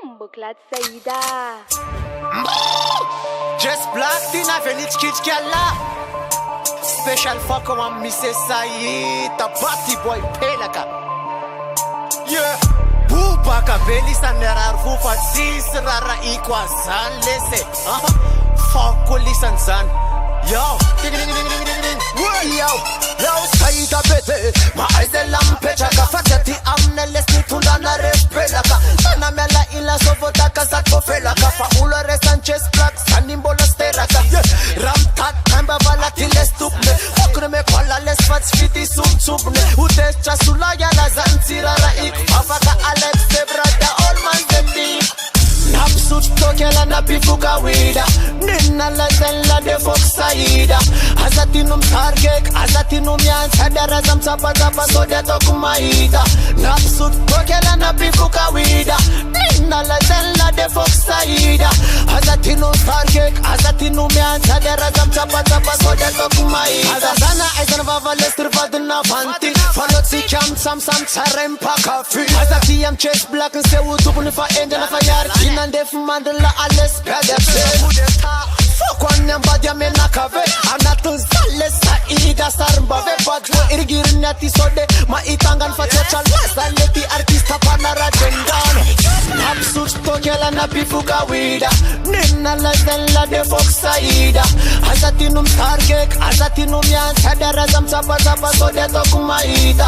Bomboclat Saïda. Just black din a venit Kitchkalla. Special fuck on Mrs. Saïda. Batty boy pelaka. Yeah. Bubaka beli sa nerar fufa sis rara ikwa zan lese. Fuck lisan zan. Yo. Yo Saïda bete. Ma aize lampecha ka fatati amne lesni tundana respelaka. Sana mela ila sovotaka satkofelaka. Fa ulore Sanchez Black sanimbola steraka. Ramtat kamba valatile stupne. Okre me kwala les fats fiti sumtsubne. Utes chasula ya la zanzirara ik. Afaka Alex Sebrada all man zendi. Napsut tokela na pifuka wida. Nina la zella de Fox Saïda. Azatinum targek, azatinum yan sadara zamsapa zapa soda tokumaida. Napsut tokela na pifuka wida. Nina la zella de Fox Saïda. Azatinum targek, azatinum yan sadara zamsapa zapa soda tokumaida. Azazana aizan vava lester vadna vanti. Falotsi kam sam sarem pakafi. Azatiyam chest black and se utubuni fa ende na fa yar. Def mandela alles pedese. Fuck on them body me nakave. Anatu zale Saïda sarmbave. Badwo irgirnati sode. Ma itangan fa chachal. Zaleti artista panara jendan. Absut tokela na pifuka wida. Nina la zella de Fox Saïda. Azatinum targek. Azatinum yan sadara zamsapa zapa sode tokumaida.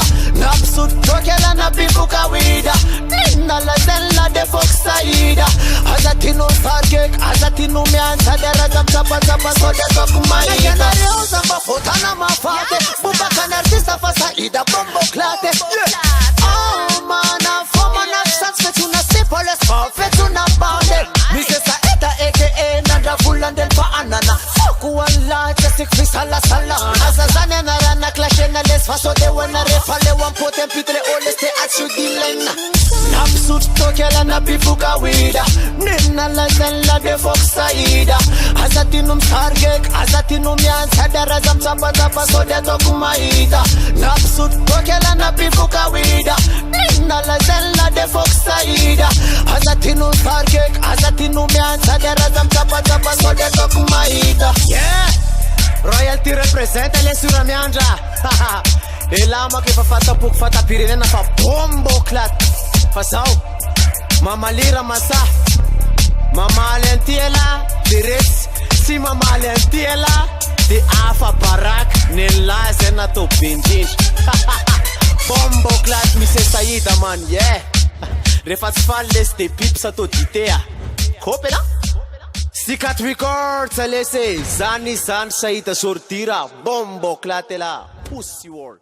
Absut tokela na pifuka wida. Nina la zella de Fox Saïda. Azatino targek. Azatinum yan sadara zamsapa zapa sode tokumaida. Nagenda reo zamba fotana mafate. Bubakan artista fa Saïda Bomboclat. Oh man, for man accents fetuna sipoles for fetuna bounded. Mrs. Saïda aka Nanda Fulandel fa anana. Fuck one large sick fish ala salana. Azazane na rana clashe na les faso de wana refale wan potem pitre oleste achu dilena. Napsut tokela na pifuka wida. Nina la zella de Fox Saïda. Azatinum targek, azatinum yan sadara zamsapa zapa soda tokumaida. Napsut tokela na pifuka wida. Nina la zella de Fox Saïda. Azatinum targek, azatinum yan sadara zamsapa zapa soda tokumaida. Yeah, royalty represent ele sura miandra. Elama ke fafata puk fata pirene na fa Bomboclat. Fasau, Mama Lira Masa, Mama Lentiela, the Rex, si Mama Lentiela, the Alpha Barak, Nella Senato Pinjin. Bomboclat, Mrs. Saïda man, yeah. Refats falles de pips a tot itea. Copela? Sikat Records, alese, Zani San Saïda sortira, Bomboclat la Pussy World.